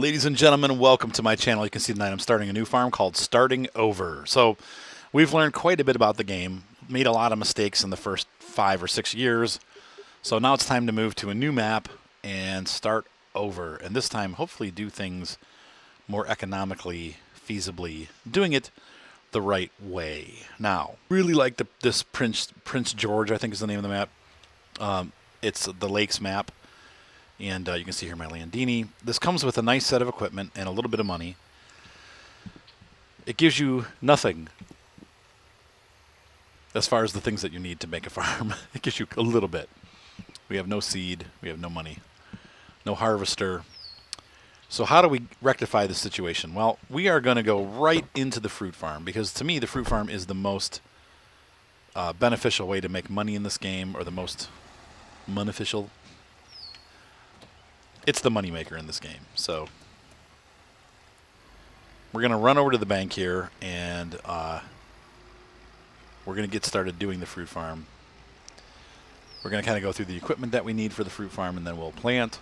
Ladies and gentlemen, welcome to my channel. You can see tonight I'm starting a new farm called Starting Over. So we've learned quite a bit about the game, made a lot of mistakes in the first 5 or 6 years. So now it's time to move to a new map and start over. And this time, hopefully do things more economically, feasibly, doing it the right way. Now, really like this Prince George, I think is the name of the map. It's the Lakes map. And you can see here my Landini. This comes with a nice set of equipment and a little bit of money. It gives you nothing as far as the things that you need to make a farm. It gives you a little bit. We have no seed. We have no money. No harvester. So how do we rectify the situation? Well, we are going to go right into the fruit farm because to me the fruit farm is the most beneficial way to make money in this game, or the most beneficial. It's the moneymaker in this game. So we're going to run over to the bank here, and we're going to get started doing the fruit farm. We're going to kind of go through the equipment that we need for the fruit farm, and then we'll plant.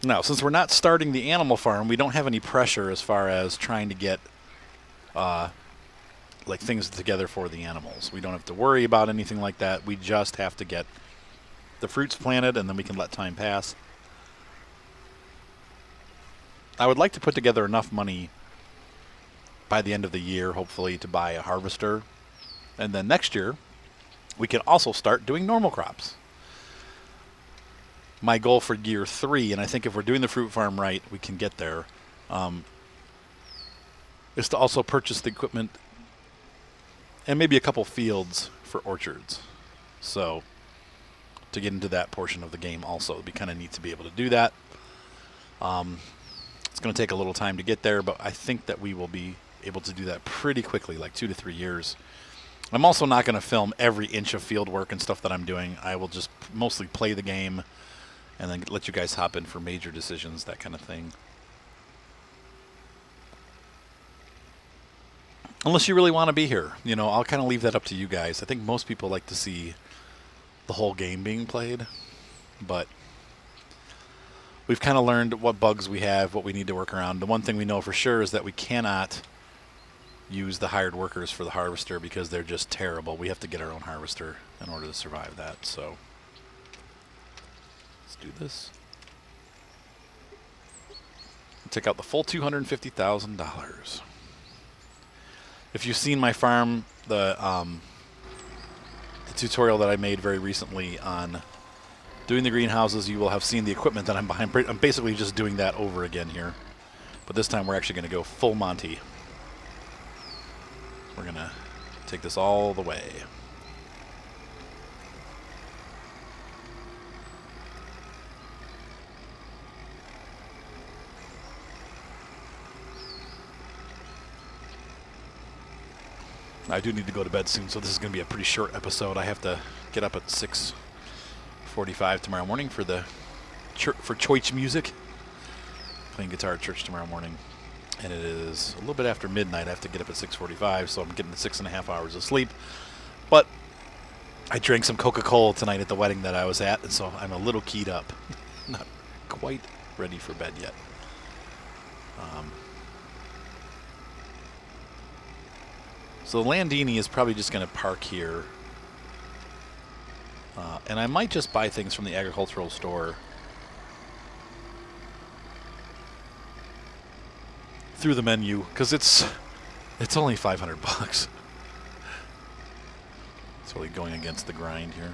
Now, since we're not starting the animal farm, we don't have any pressure as far as trying to get like things together for the animals. We don't have to worry about anything like that. We just have to get the fruits planted, and then we can let time pass. I would like to put together enough money by the end of the year, hopefully, to buy a harvester. And then next year, we can also start doing normal crops. My goal for year 3, and I think if we're doing the fruit farm right, we can get there, is to also purchase the equipment and maybe a couple fields for orchards. So to get into that portion of the game also. It'd be kind of neat to be able to do that. It's going to take a little time to get there, but I think that we will be able to do that pretty quickly, like 2 to 3 years. I'm also not going to film every inch of field work and stuff that I'm doing. I will just mostly play the game and then let you guys hop in for major decisions, that kind of thing. Unless you really want to be here. You know, I'll kind of leave that up to you guys. I think most people like to see the whole game being played, but we've kind of learned what bugs we have, what we need to work around. The one thing we know for sure is that we cannot use the hired workers for the harvester because they're just terrible. We have to get our own harvester in order to survive that. So let's do this. Take out the full $250,000. If you've seen my farm, the tutorial that I made very recently on doing the greenhouses, you will have seen the equipment that I'm behind. I'm basically just doing that over again here. But this time we're actually going to go full Monty. We're going to take this all the way. I do need to go to bed soon, so this is going to be a pretty short episode. I have to get up at 6:45 tomorrow morning for church music. Playing guitar at church tomorrow morning. And it is a little bit after midnight. I have to get up at 6:45, so I'm getting 6.5 hours of sleep. But I drank some Coca-Cola tonight at the wedding that I was at, and so I'm a little keyed up. Not quite ready for bed yet. So the Landini is probably just going to park here. And I might just buy things from the agricultural store through the menu, because it's only $500. It's really going against the grind here.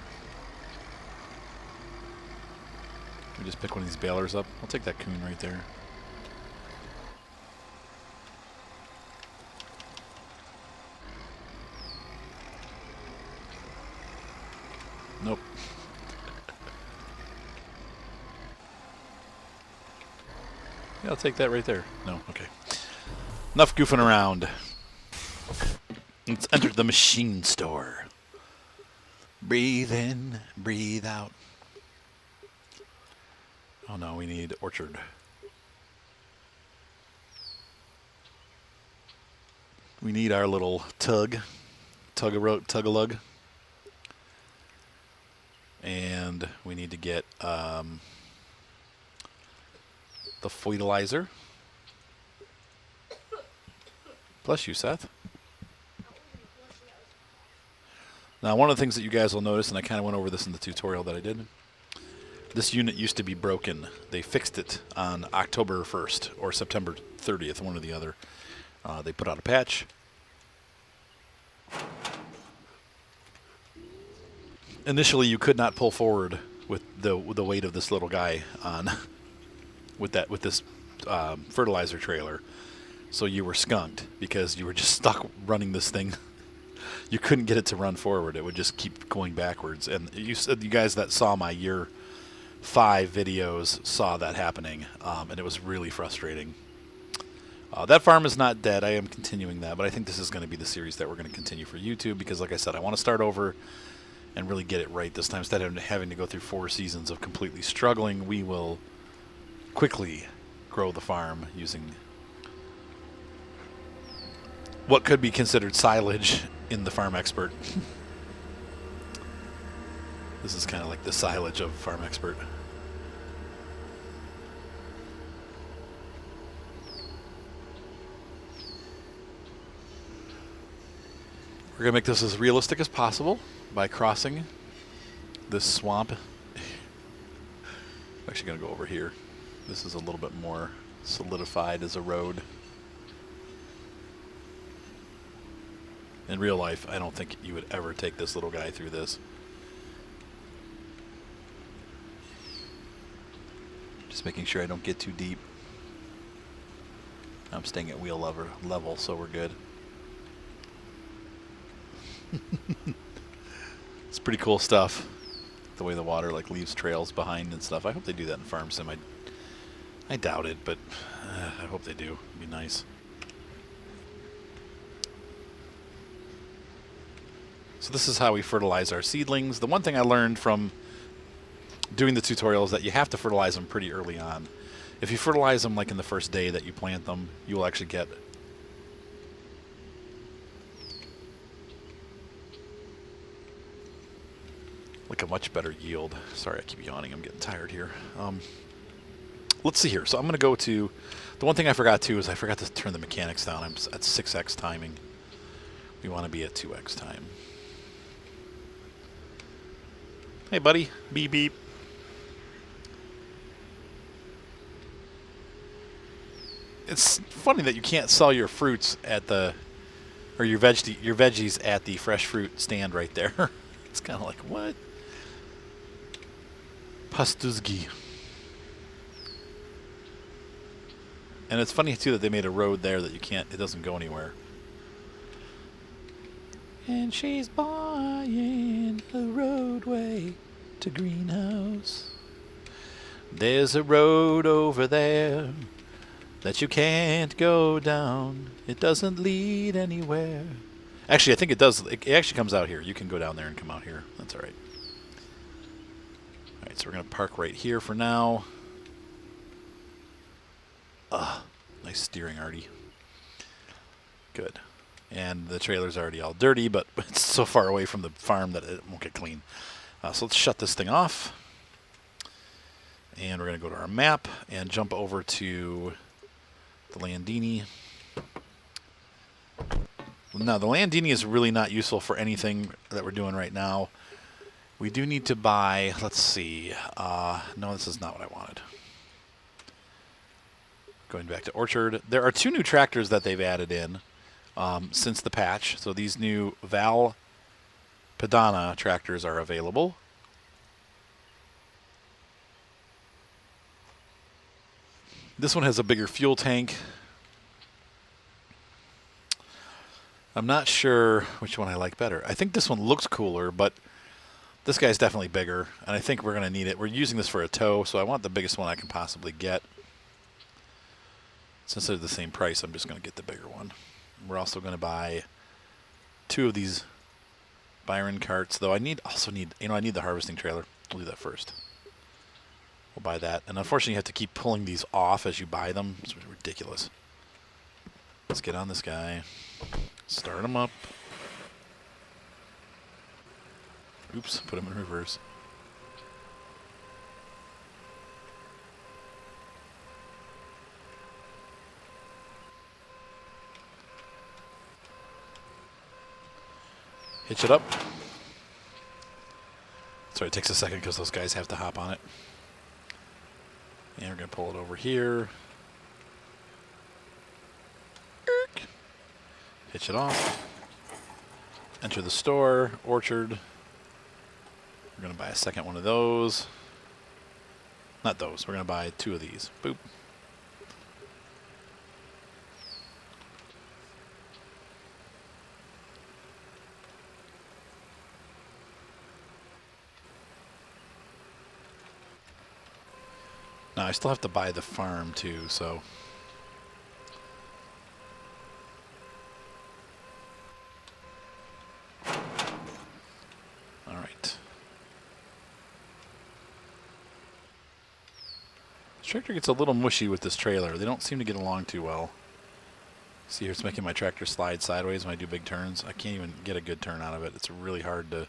Can we just pick one of these balers up? I'll take that coon right there. Nope. Yeah, I'll take that right there. No, okay. Enough goofing around. Let's enter the machine store. Breathe in, breathe out. Oh no, we need orchard. We need our little tug-a-lug. And we need to get the fertilizer. Bless you, Seth. Now, one of the things that you guys will notice, and I kind of went over this in the tutorial that I did, this unit used to be broken. They fixed it on October 1st or September 30th, one or the other. They put out a patch. Initially, you could not pull forward with the weight of this little guy on with this fertilizer trailer. So you were skunked because you were just stuck running this thing. You couldn't get it to run forward. It would just keep going backwards. And you guys that saw my year 5 videos saw that happening, and it was really frustrating. That farm is not dead. I am continuing that, but I think this is going to be the series that we're going to continue for YouTube because, like I said, I want to start over and really get it right this time. Instead of having to go through 4 seasons of completely struggling, we will quickly grow the farm using what could be considered silage in the Farm Expert. This is kind of like the silage of Farm Expert. We're going to make this as realistic as possible by crossing this swamp. I'm actually going to go over here. This is a little bit more solidified as a road. In real life, I don't think you would ever take this little guy through this. Just making sure I don't get too deep. I'm staying at wheel level, so we're good. It's pretty cool stuff. The way the water like leaves trails behind and stuff. I hope they do that in Farm Sim. I doubt it, but I hope they do. It'd be nice. So this is how we fertilize our seedlings. The one thing I learned from doing the tutorial is that you have to fertilize them pretty early on. If you fertilize them like in the first day that you plant them, you will actually get like a much better yield. Sorry, I keep yawning. I'm getting tired here. Let's see here. So I'm going to go to... The one thing I forgot to is I forgot to turn the mechanics down. I'm at 6x timing. We want to be at 2x time. Hey, buddy. Beep, beep. It's funny that you can't sell your fruits at the... or your veggies at the fresh fruit stand right there. It's kind of like, what? Pastuzgi. And it's funny, too, that they made a road there that you can't... It doesn't go anywhere. And she's buying a roadway to greenhouse. There's a road over there that you can't go down. It doesn't lead anywhere. Actually, I think it does. It actually comes out here. You can go down there and come out here. That's all right. All right, so we're going to park right here for now. Nice steering, Artie. Good. And the trailer's already all dirty, but it's so far away from the farm that it won't get clean. So let's shut this thing off. And we're going to go to our map and jump over to the Landini. No, the Landini is really not useful for anything that we're doing right now. We do need to buy, let's see. No, this is not what I wanted. Going back to Orchard. There are 2 new tractors that they've added in since the patch. So these new Val Padana tractors are available. This one has a bigger fuel tank. I'm not sure which one I like better. I think this one looks cooler, but this guy's definitely bigger, and I think we're going to need it. We're using this for a tow, so I want the biggest one I can possibly get. Since they're the same price, I'm just going to get the bigger one. We're also going to buy 2 of these Byron carts, though I also need the harvesting trailer. We'll do that first. We'll buy that. And unfortunately, you have to keep pulling these off as you buy them. It's ridiculous. Let's get on this guy. Start him up. Oops, put him in reverse. Hitch it up. Sorry, it takes a second because those guys have to hop on it. And we're going to pull it over here. Hitch it off. Enter the store, Orchard. We're going to buy a second one of those. Not those. We're going to buy 2 of these. Boop. Now, I still have to buy the farm, too, so... Tractor gets a little mushy with this trailer. They don't seem to get along too well. See here, it's making my tractor slide sideways when I do big turns. I can't even get a good turn out of it. It's really hard to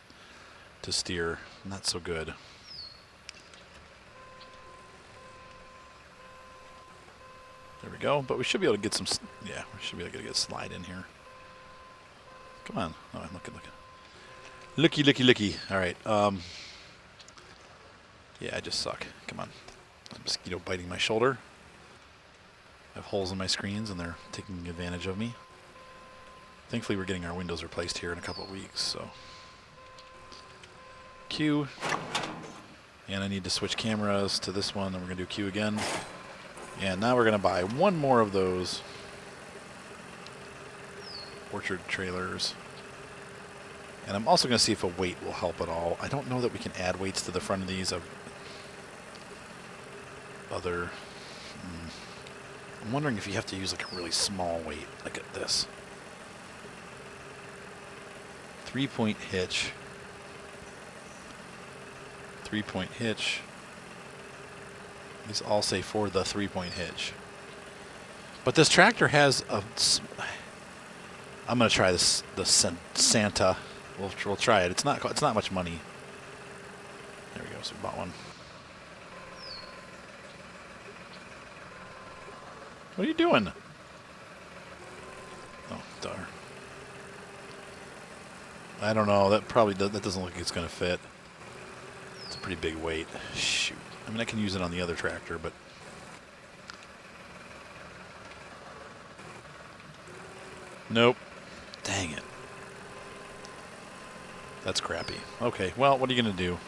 steer. Not so good. There we go. But we should be able to get some... Yeah, we should be able to get a slide in here. Come on. Oh, look. Looky. All right. Yeah, I just suck. Come on. Mosquito biting my shoulder. I have holes in my screens and they're taking advantage of me. Thankfully we're getting our windows replaced here in a couple of weeks, so. Q. And I need to switch cameras to this one, and we're going to do Q again. And now we're going to buy 1 more of those Orchard trailers. And I'm also going to see if a weight will help at all. I don't know that we can add weights to the front of these. I'm wondering if you have to use like a really small weight, like at this. 3-point hitch. 3-point hitch. These all say for the 3-point hitch. But this tractor has a... I'm going to try this, the Santa. We'll try it. It's not much money. There we go. So we bought one. What are you doing? Oh, darn. I don't know. That doesn't look like it's going to fit. It's a pretty big weight. Shoot. I mean, I can use it on the other tractor, but... Nope. Dang it. That's crappy. Okay, well, what are you going to do?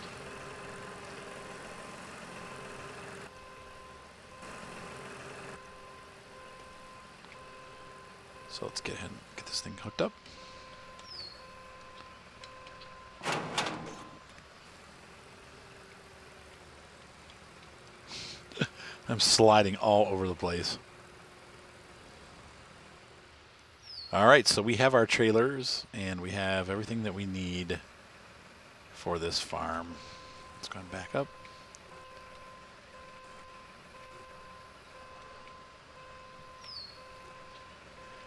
So let's get ahead and get this thing hooked up. I'm sliding all over the place. All right, so we have our trailers and we have everything that we need for this farm. Let's go and back up.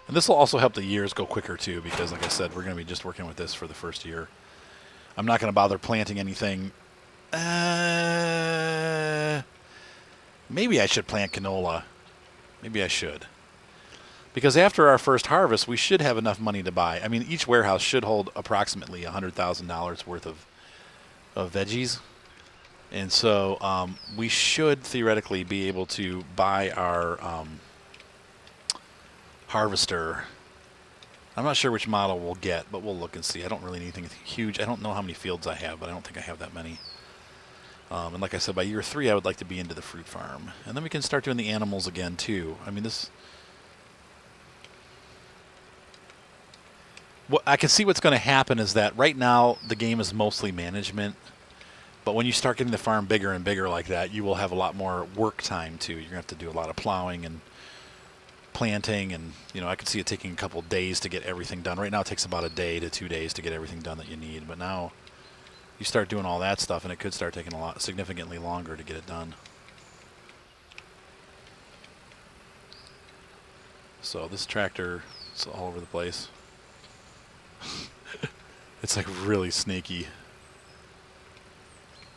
And this will also help the years go quicker too, because like I said, we're going to be just working with this for the first year. I'm not going to bother planting anything. Maybe I should plant canola. Maybe I should. Because after our first harvest, we should have enough money to buy. I mean, each warehouse should hold approximately $100,000 worth of veggies. And so we should theoretically be able to buy our harvester. I'm not sure which model we'll get, but we'll look and see. I don't really need anything huge. I don't know how many fields I have, but I don't think I have that many. And like I said, by year 3, I would like to be into the fruit farm. And then we can start doing the animals again, too. I mean, this... What I can see what's going to happen is that right now the game is mostly management. But when you start getting the farm bigger and bigger like that, you will have a lot more work time, too. You're going to have to do a lot of plowing and planting, and I could see it taking a couple days to get everything done. Right now it takes about a day to 2 days to get everything done that you need, but now you start doing all that stuff and it could start taking significantly longer to get it done. So this tractor is all over the place. It's like really sneaky.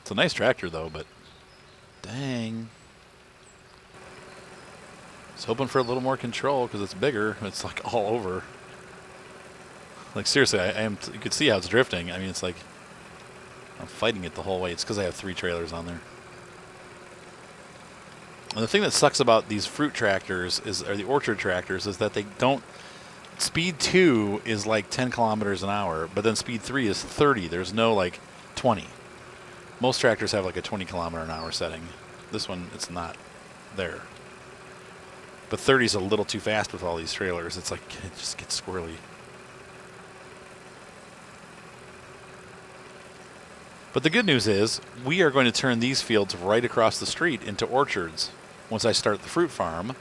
It's a nice tractor though, but dang. I was hoping for a little more control because it's bigger. It's like all over. Like, seriously, I am. You could see how it's drifting. I mean, it's like I'm fighting it the whole way. It's because I have 3 trailers on there. And the thing that sucks about these fruit tractors or the orchard tractors, is that they don't. Speed 2 is like 10 kilometers an hour, but then speed 3 is 30. There's no like 20. Most tractors have like a 20 kilometer an hour setting. This one, it's not there. But 30 is a little too fast with all these trailers. It's like, it just gets squirrely. But the good news is, we are going to turn these fields right across the street into orchards once I start the fruit farm.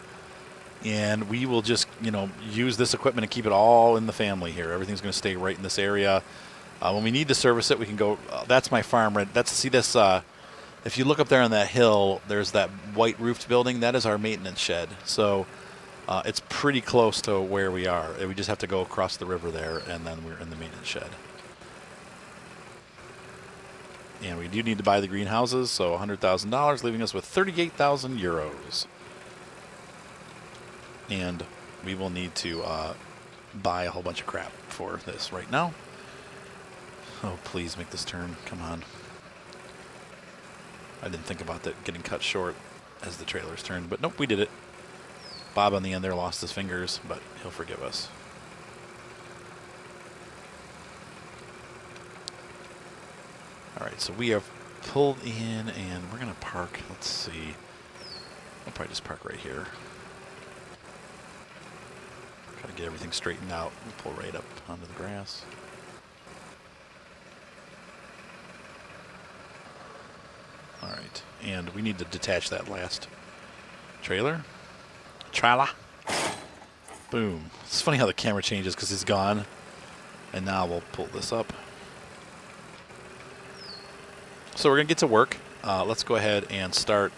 And we will just, you know, use this equipment and keep it all in the family here. Everything's going to stay right in this area. When we need to service it, we can go. That's my farm. Right. See this. If you look up there on that hill, there's that white roofed building. That is our maintenance shed. So it's pretty close to where we are. We just have to go across the river there, and then we're in the maintenance shed. And we do need to buy the greenhouses, so $100,000, leaving us with 38,000 euros. And we will need to buy a whole bunch of crap for this right now. Oh, please make this turn. Come on. I didn't think about that getting cut short as the trailers turned, but nope, we did it. Bob on the end there lost his fingers, but he'll forgive us. All right, so we have pulled in, and we're going to park. Let's see. I'll probably just park right here. Try to get everything straightened out. We'll pull right up onto the grass. All right, and we need to detach that last trailer. Boom. It's funny how the camera changes because he's gone. And now we'll pull this up. So we're going to get to work. Let's go ahead and start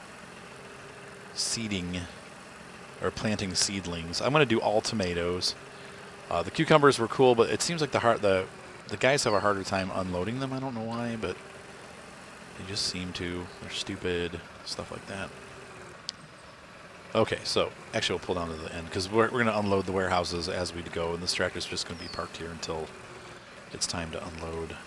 seeding or planting seedlings. I'm going to do all tomatoes. The cucumbers were cool, but it seems like the guys have a harder time unloading them. I don't know why, but they just seem to. They're stupid, stuff like that. Okay, so actually we'll pull down to the end because we're going to unload the warehouses as we go, and this tractor's just going to be parked here until it's time to unload.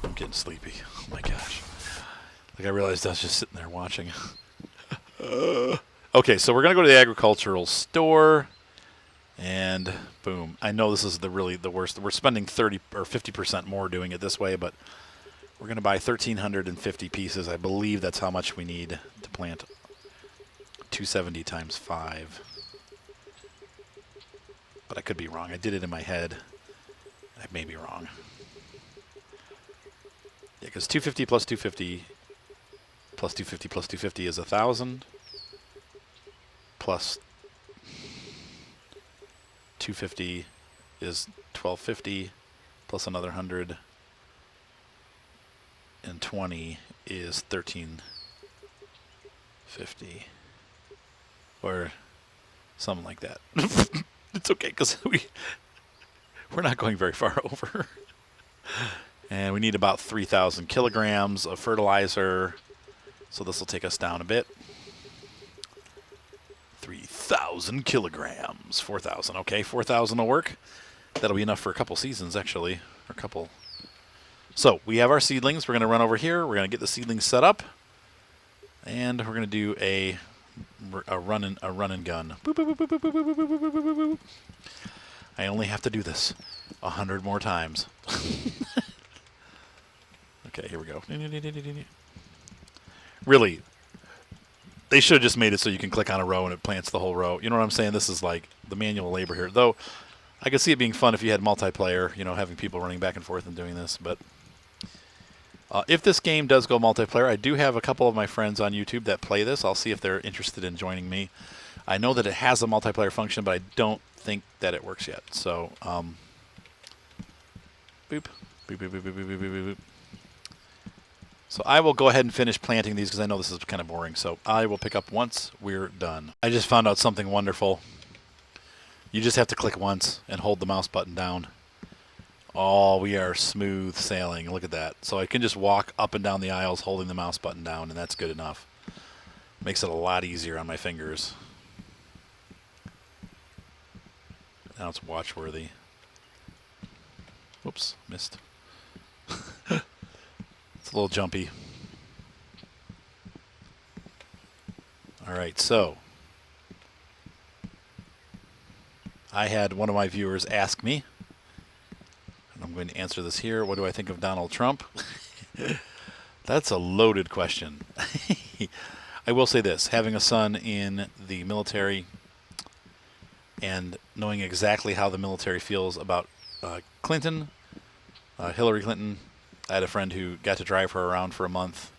I'm getting sleepy. Oh my gosh. Like I realized I was just sitting there watching. Okay, so we're going to go to the agricultural store. And boom. I know this is really the worst. We're spending 30 or 50% more doing it this way, but we're going to buy 1,350 pieces. I believe that's how much we need to plant 270 times 5. But I could be wrong. I did it in my head. I may be wrong. Yeah, because 250 plus 250 plus 250 plus 250 is 1,000. Plus 250 is 1,250, plus another 120 is 1,350, or something like that. It's okay because we're not going very far over. And we need about 3,000 kilograms of fertilizer, so this will take us down a bit. 3,000 kilograms. 4,000. Okay, 4,000 will work. That'll be enough for a couple seasons, actually. Or a couple. So we have our seedlings. We're going to run over here. We're going to get the seedlings set up. And we're going to do a run and gun. Boop, boop, boop, boop, boop, boop, boop, boop, boop, boop, boop. I only have to do this 100 more times. Okay, here we go. Really, they should have just made it so you can click on a row and it plants the whole row. You know what I'm saying? This is like the manual labor here. Though, I could see it being fun if you had multiplayer, you know, having people running back and forth and doing this. But if this game does go multiplayer, I do have a couple of my friends on YouTube that play this. I'll see if they're interested in joining me. I know that it has a multiplayer function, but I don't think that it works yet. So, boop. Boop, boop, boop, boop, boop, boop, boop, boop. So I will go ahead and finish planting these because I know this is kind of boring. So I will pick up once we're done. I just found out something wonderful. You just have to click once and hold the mouse button down Oh, we are smooth sailing. Look at that. So I can just walk up and down the aisles holding the mouse button down, and that's good enough. Makes it a lot easier on my fingers. Now it's watch-worthy. Whoops, missed. It's a little jumpy. All right, so I had one of my viewers ask me, and I'm going to answer this here. What do I think of Donald Trump? That's a loaded question. I will say this, having a son in the military and knowing exactly how the military feels about Clinton, Hillary Clinton. I had a friend who got to drive her around for a month,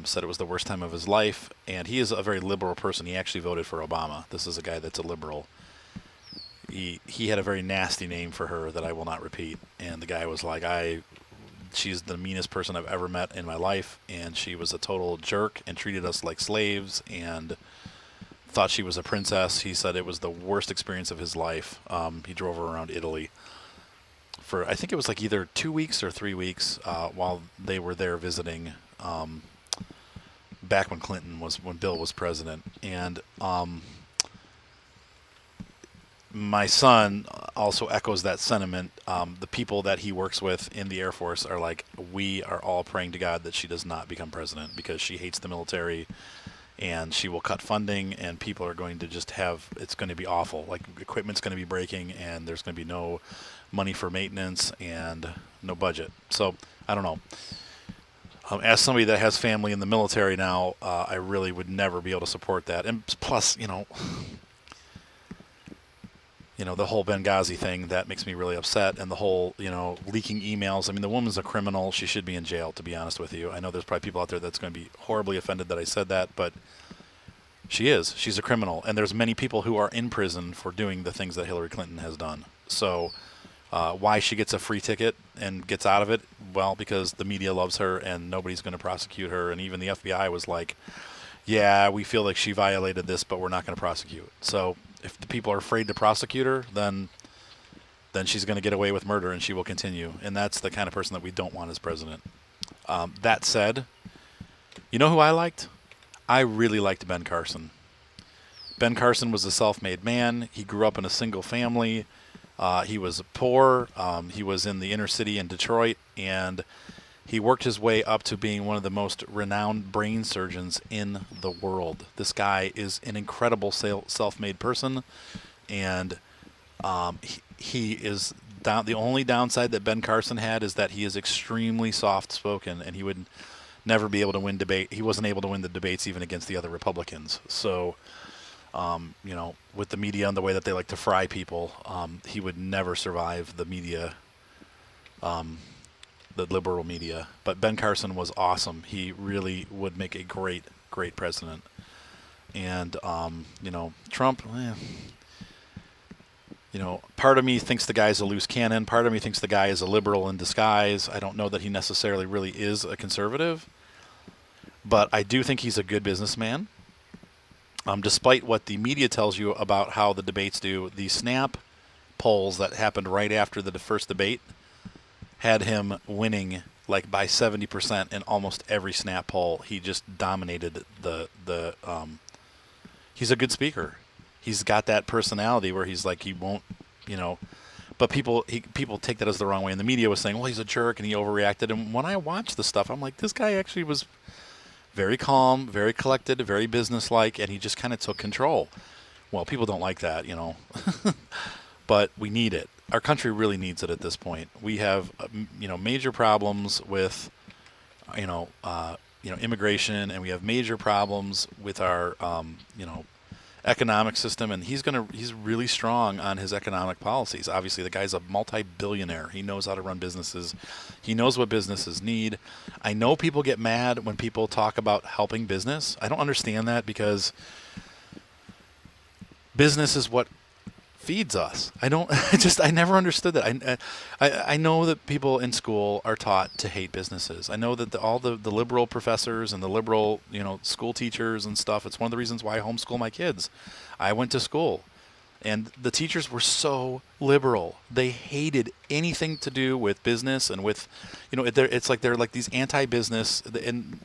said it was the worst time of his life, and he is a very liberal person. He actually voted for Obama. This is a guy that's a liberal. He had a very nasty name for her that I will not repeat, and the guy was like, she's the meanest person I've ever met in my life, and she was a total jerk and treated us like slaves and thought she was a princess. He said it was the worst experience of his life. He drove her around Italy for, I think it was like either 2 weeks or 3 weeks while they were there visiting back when Bill was president. And my son also echoes that sentiment. The people that he works with in the Air Force are like, we are all praying to God that she does not become president because she hates the military and she will cut funding and people are going to just it's going to be awful. Like equipment's going to be breaking and there's going to be no money for maintenance and no budget. So I don't know. As somebody that has family in the military now, I really would never be able to support that. And plus, the whole Benghazi thing, that makes me really upset. And the whole, leaking emails. I mean, the woman's a criminal. She should be in jail, to be honest with you. I know there's probably people out there that's going to be horribly offended that I said that, but she is. She's a criminal. And there's many people who are in prison for doing the things that Hillary Clinton has done. So why she gets a free ticket and gets out of it? Well, because the media loves her and nobody's going to prosecute her. And even the FBI was like, yeah, we feel like she violated this, but we're not going to prosecute. So if the people are afraid to prosecute her, then she's going to get away with murder and she will continue. And that's the kind of person that we don't want as president. That said, you know who I liked? I really liked Ben Carson. Ben Carson was a self-made man. He grew up in a single family. He was poor. He was in the inner city in Detroit, and he worked his way up to being one of the most renowned brain surgeons in the world. This guy is an incredible self-made person, and he is the only downside that Ben Carson had is that he is extremely soft-spoken, and he would never be able to win debate. He wasn't able to win the debates even against the other Republicans. So, with the media and the way that they like to fry people, he would never survive the media, the liberal media. But Ben Carson was awesome. He really would make a great, great president. And, Trump, part of me thinks the guy's a loose cannon. Part of me thinks the guy is a liberal in disguise. I don't know that he necessarily really is a conservative. But I do think he's a good businessman. Despite what the media tells you about how the debates do, the Snap polls that happened right after the first debate had him winning like by 70% in almost every Snap poll. He just dominated he's a good speaker. He's got that personality where he's like, he won't, but people take that as the wrong way. And the media was saying, well, he's a jerk and he overreacted. And when I watched the stuff, I'm like, this guy actually was very calm, very collected, very businesslike, and he just kind of took control. Well, people don't like that, but we need it. Our country really needs it at this point. We have, major problems with, immigration, and we have major problems with our, economic system, and he's really strong on his economic policies. Obviously, the guy's a multi-billionaire. He knows how to run businesses. He knows what businesses need. I know people get mad when people talk about helping business. I don't understand that because business is what feeds us. I never understood that. I know that people in school are taught to hate businesses. I know that all the liberal professors and the liberal, school teachers and stuff, it's one of the reasons why I homeschool my kids. I went to school And the teachers were so liberal. They hated anything to do with business and with, it's like they're like these anti-business. And,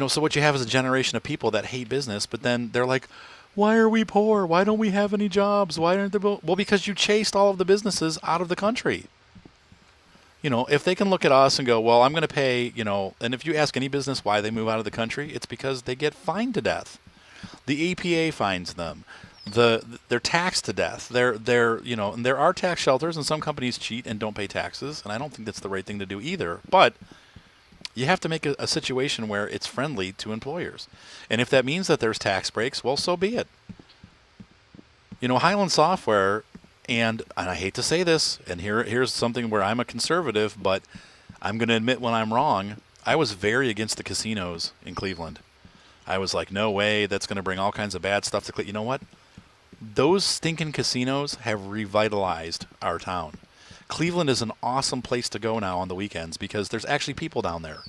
so what you have is a generation of people that hate business, but then they're like, why are we poor? Why don't we have any jobs? Why aren't there? Well, because you chased all of the businesses out of the country. If they can look at us and go, well, I'm going to pay, and if you ask any business why they move out of the country, it's because they get fined to death. The EPA fines them. They're taxed to death. And there are tax shelters, and some companies cheat and don't pay taxes, and I don't think that's the right thing to do either. But you have to make a situation where it's friendly to employers. And if that means that there's tax breaks, well, so be it. Highland Software, and I hate to say this, and here's something where I'm a conservative, but I'm going to admit when I'm wrong. I was very against the casinos in Cleveland. I was like, no way, that's going to bring all kinds of bad stuff to Cleveland. You know what? Those stinking casinos have revitalized our town. Cleveland is an awesome place to go now on the weekends because there's actually people down there.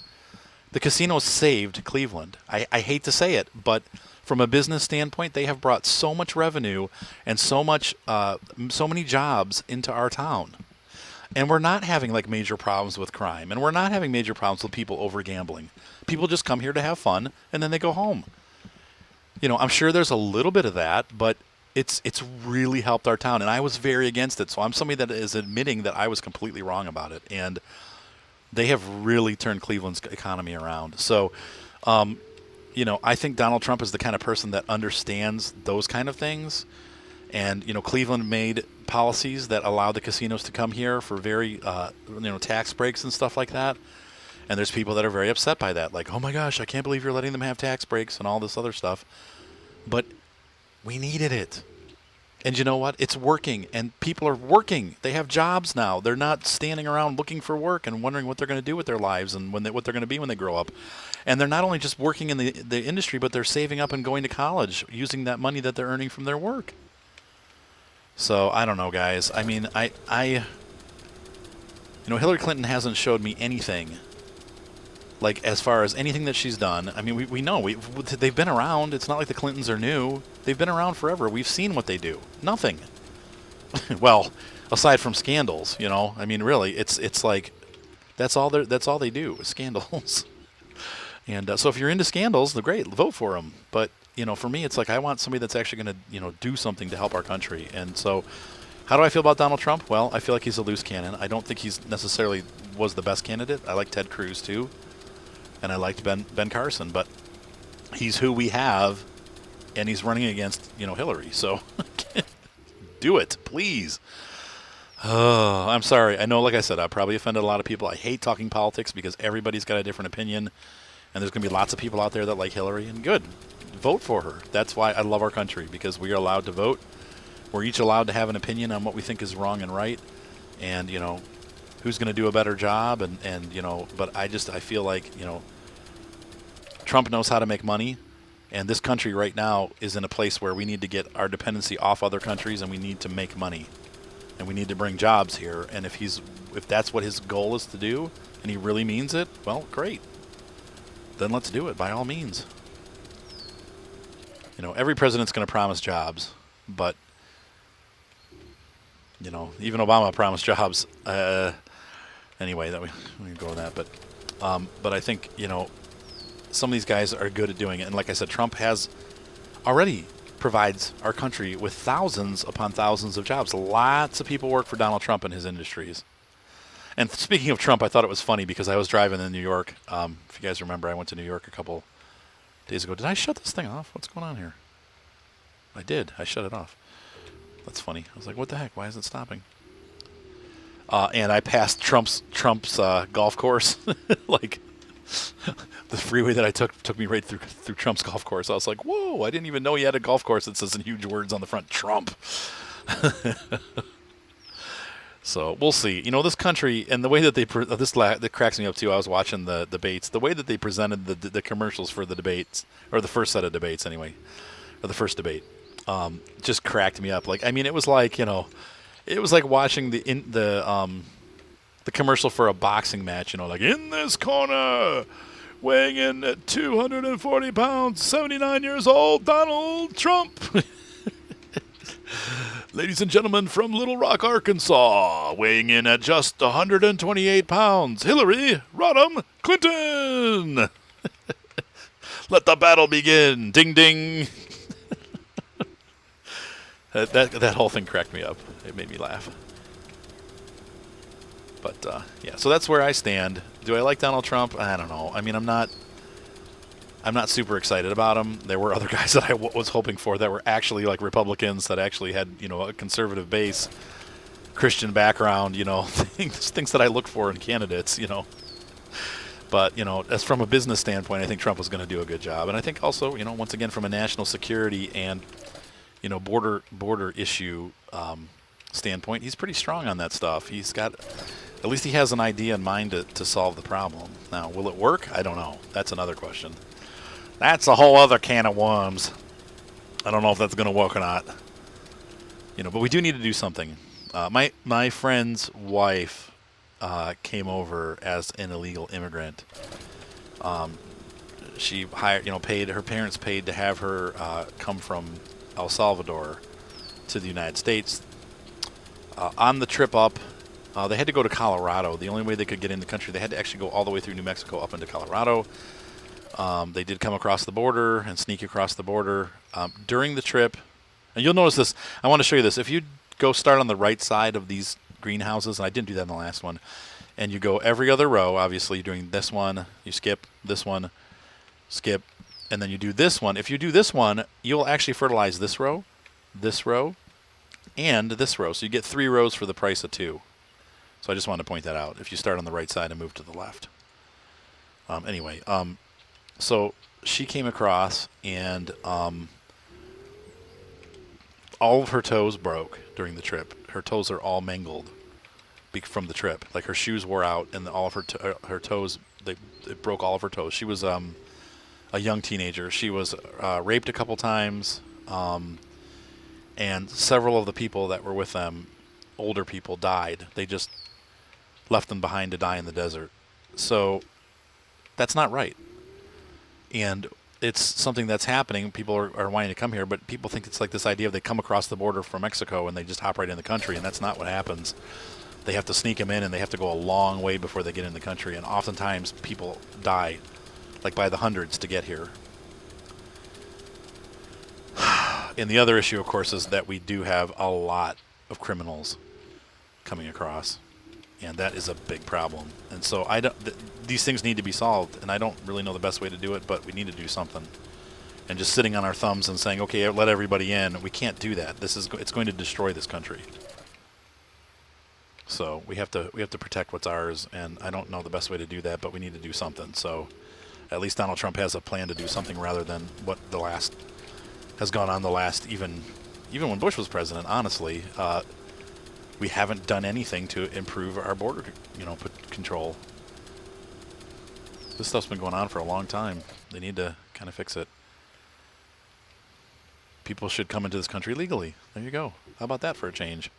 The casinos saved Cleveland. I hate to say it, but from a business standpoint, they have brought so much revenue and so many jobs into our town. And we're not having like major problems with crime, and we're not having major problems with people over gambling. People just come here to have fun, and then they go home. I'm sure there's a little bit of that, but it's really helped our town, and I was very against it. So I'm somebody that is admitting that I was completely wrong about it, and they have really turned Cleveland's economy around. So, I think Donald Trump is the kind of person that understands those kind of things. And, Cleveland made policies that allow the casinos to come here for very, tax breaks and stuff like that. And there's people that are very upset by that. Like, oh my gosh, I can't believe you're letting them have tax breaks and all this other stuff. But we needed it. And you know what? It's working, and people are working. They have jobs now. They're not standing around looking for work and wondering what they're going to do with their lives and what they're going to be when they grow up. And they're not only just working in the industry, but they're saving up and going to college using that money that they're earning from their work. So I don't know, guys. I mean, Hillary Clinton hasn't showed me anything. Like, as far as anything that she's done, I mean, we know. They've been around. It's not like the Clintons are new. They've been around forever. We've seen what they do. Nothing. Well, aside from scandals, I mean, really, it's like that's all they do is scandals. And so if you're into scandals, great, vote for them. But, for me, it's like I want somebody that's actually going to, do something to help our country. And so how do I feel about Donald Trump? Well, I feel like he's a loose cannon. I don't think he's necessarily was the best candidate. I like Ted Cruz, too. And I liked Ben Carson, but he's who we have, and he's running against, Hillary. So do it, please. Oh, I'm sorry. I know, like I said, I probably offended a lot of people. I hate talking politics because everybody's got a different opinion, and there's going to be lots of people out there that like Hillary, and good. Vote for her. That's why I love our country, because we are allowed to vote. We're each allowed to have an opinion on what we think is wrong and right, and, who's going to do a better job, and but I feel like, Trump knows how to make money, and this country right now is in a place where we need to get our dependency off other countries, and we need to make money, and we need to bring jobs here. And if that's what his goal is to do, and he really means it, well, great. Then let's do it by all means. Every president's going to promise jobs, but even Obama promised jobs. Anyway, we can go with that. But I think, some of these guys are good at doing it. And like I said, Trump has already provides our country with thousands upon thousands of jobs. Lots of people work for Donald Trump in his industries. And speaking of Trump, I thought it was funny because I was driving in New York. If you guys remember, I went to New York a couple days ago. Did I shut this thing off? What's going on here? I did. I shut it off. That's funny. I was like, what the heck? Why is it stopping? And I passed Trump's golf course. Like, the freeway that I took me right through Trump's golf course. I was like, whoa, I didn't even know he had a golf course that says in huge words on the front, Trump. So we'll see. This country, and the way that that cracks me up too. I was watching the debates. The way that they presented the commercials for the debates, or the first set of debates anyway, or the first debate, just cracked me up. Like, I mean, it was like, it was like watching the commercial for a boxing match. Like, in this corner, weighing in at 240 pounds, 79 years old, Donald Trump. Ladies and gentlemen from Little Rock, Arkansas, weighing in at just 128 pounds, Hillary Rodham Clinton. Let the battle begin. Ding, ding. that whole thing cracked me up. It made me laugh. But, yeah, so that's where I stand. Do I like Donald Trump? I don't know. I mean, I'm not super excited about him. There were other guys that I was hoping for that were actually like Republicans that actually had, a conservative base, Christian background, things that I look for in candidates, But, as from a business standpoint, I think Trump was going to do a good job. And I think also, once again, from a national security and, border issue standpoint, he's pretty strong on that stuff. At least he has an idea in mind to solve the problem. Now, will it work? I don't know. That's another question. That's a whole other can of worms. I don't know if that's going to work or not. But we do need to do something. My friend's wife came over as an illegal immigrant. She hired, her parents paid to have her come from El Salvador to the United States. On the trip up, they had to go to Colorado. The only way they could get in the country, they had to actually go all the way through New Mexico up into Colorado. They did come across the border and sneak across the border. During the trip, and you'll notice this, I want to show you this. If you go start on the right side of these greenhouses, and I didn't do that in the last one, and you go every other row, obviously you're doing this one, you skip this one, skip, and then you do this one. If you do this one, you'll actually fertilize this row, and this row. So you get 3 rows for the price of 2. So I just wanted to point that out. If you start on the right side and move to the left. Anyway, so she came across, and all of her toes broke during the trip. Her toes are all mangled from the trip. Like her shoes wore out, and all of her toes, it broke all of her toes. She was a young teenager. She was raped a couple times, and several of the people that were with them, older people, died. They just left them behind to die in the desert. So that's not right. And it's something that's happening. People are wanting to come here, but people think it's like this idea of they come across the border from Mexico and they just hop right in the country, and that's not what happens. They have to sneak them in, and they have to go a long way before they get in the country, and oftentimes people die, like by the hundreds, to get here. And the other issue, of course, is that we do have a lot of criminals coming across, and that is a big problem. And so these things need to be solved, and I don't really know the best way to do it, but we need to do something. And just sitting on our thumbs and saying, okay, let everybody in, we can't do that. It's going to destroy this country. So we have to protect what's ours, and I don't know the best way to do that, but we need to do something. So at least Donald Trump has a plan to do something rather than what has gone on the last, even when Bush was president, honestly. We haven't done anything to improve our border, control. This stuff's been going on for a long time. They need to kind of fix it. People should come into this country legally. There you go. How about that for a change?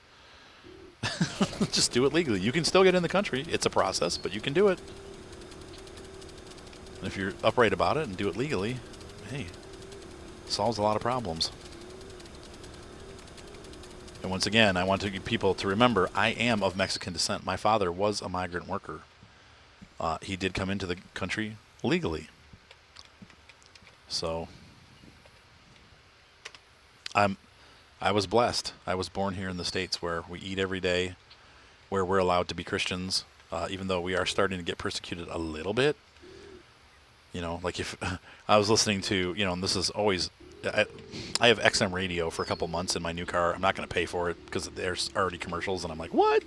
Just do it legally. You can still get in the country. It's a process, but you can do it. And if you're upright about it and do it legally, hey, solves a lot of problems. And once again, I want people to remember, I am of Mexican descent. My father was a migrant worker. He did come into the country legally. So I was blessed. I was born here in the States where we eat every day, where we're allowed to be Christians, even though we are starting to get persecuted a little bit. Like if I was listening to, and this is always, I have XM radio for a couple months in my new car. I'm not going to pay for it because there's already commercials, and I'm like, what?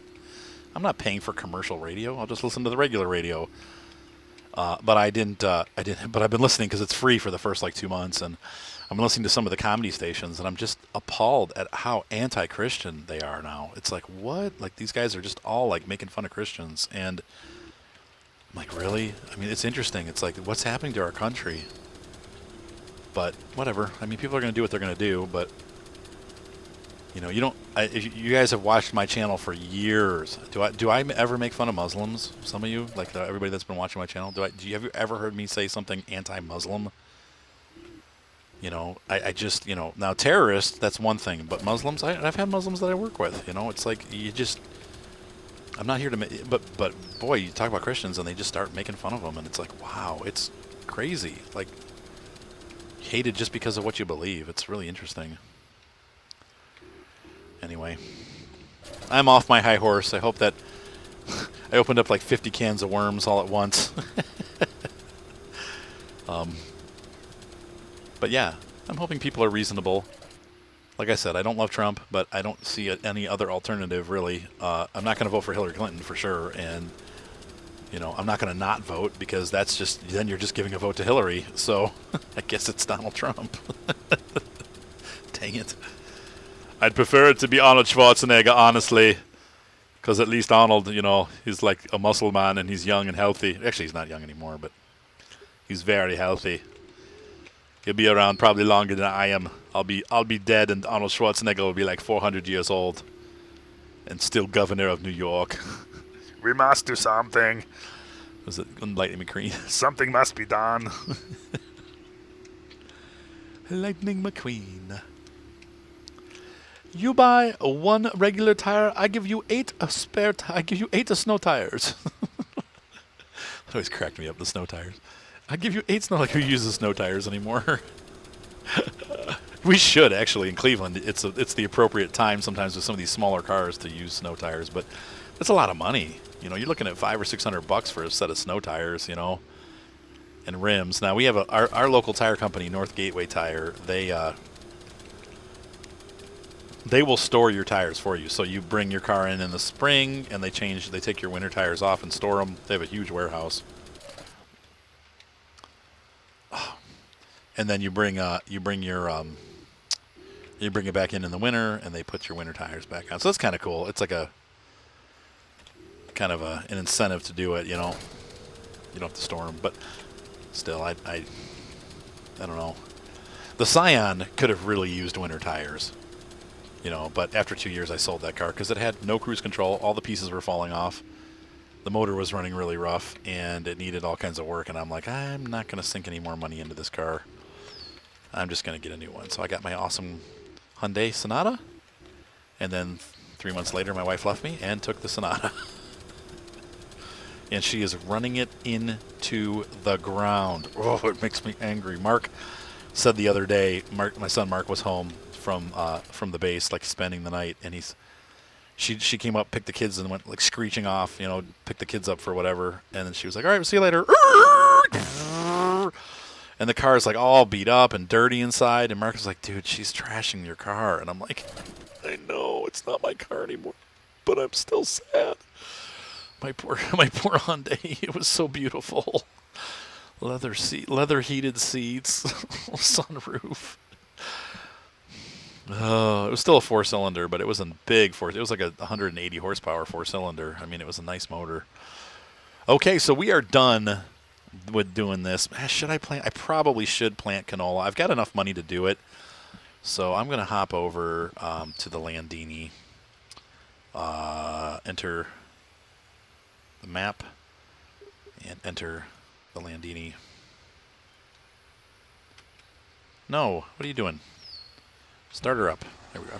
I'm not paying for commercial radio. I'll just listen to the regular radio. But I didn't. But I've been listening because it's free for the first 2 months, and I'm listening to some of the comedy stations, and I'm just appalled at how anti-Christian they are now. It's like, what? Like these guys are just all making fun of Christians, and I'm like, really? I mean, it's interesting. It's like, what's happening to our country? But whatever. I mean, people are going to do what they're going to do, but you don't. If you guys have watched my channel for years. Do I ever make fun of Muslims? Some of you, everybody that's been watching my channel, do you ever heard me say something anti-Muslim? You know, I just, you know, now terrorists, that's one thing, but Muslims, I've had Muslims that I work with. You know, it's like you just, I'm not here to, but boy, you talk about Christians and they just start making fun of them, and it's like, wow, it's crazy. Like, hated just because of what you believe. It's really interesting. Anyway, I'm off my high horse. I hope that I opened up like 50 cans of worms all at once. But yeah, I'm hoping people are reasonable. Like I said, I don't love Trump, but I don't see any other alternative, really. I'm not going to vote for Hillary Clinton for sure, and you know, I'm not going to not vote because that's just, then you're just giving a vote to Hillary. So I guess it's Donald Trump. Dang it. I'd prefer it to be Arnold Schwarzenegger, honestly, because at least Arnold, you know, he's like a muscle man and he's young and healthy. Actually, he's not young anymore, but he's very healthy. He'll be around probably longer than I am. I'll be dead, and Arnold Schwarzenegger will be like 400 years old and still governor of New York. We must do something. Was it Lightning McQueen? Something must be done. Lightning McQueen. You buy one regular tire, I give you 8 spare. I give you 8 snow tires. That always cracked me up. The snow tires. I give you 8 snow. Like, who uses snow tires anymore? We should actually in Cleveland. It's the appropriate time sometimes with some of these smaller cars to use snow tires, but that's a lot of money. You know, you're looking at $500 or $600 for a set of snow tires. You know, and rims. Now we have our local tire company, North Gateway Tire. They will store your tires for you. So you bring your car in the spring, and they take your winter tires off and store them. They have a huge warehouse. And then you bring it back in the winter, and they put your winter tires back on. So that's kind of cool. It's like a kind of an incentive to do it. You know, you don't have to store them, but still, I don't know. The Scion could have really used winter tires. You know, but after 2 years, I sold that car because it had no cruise control. All the pieces were falling off. The motor was running really rough, and it needed all kinds of work. And I'm like, I'm not going to sink any more money into this car. I'm just going to get a new one. So I got my awesome Hyundai Sonata. And then 3 months later, my wife left me and took the Sonata. And she is running it into the ground. Oh, it makes me angry. Mark said the other day, my son Mark was home from the base, like spending the night, and she came up, picked the kids, and went like screeching off, you know, picked the kids up for whatever, and then she was like, all right, we'll see you later. And the car is like all beat up and dirty inside, and Mark was like, dude, she's trashing your car. And I'm like, I know, it's not my car anymore, but I'm still sad. My poor Hyundai, it was so beautiful. Leather heated seats, sunroof. It was still a 4-cylinder, but it was a big it was like a 180 horsepower 4-cylinder. I mean, it was a nice motor. Okay, so we are done with doing this. Should I plant? I probably should plant canola. I've got enough money to do it, so I'm going to hop over to the Landini. Enter the map and enter the Landini. No, what are you doing? Start her up. There we go.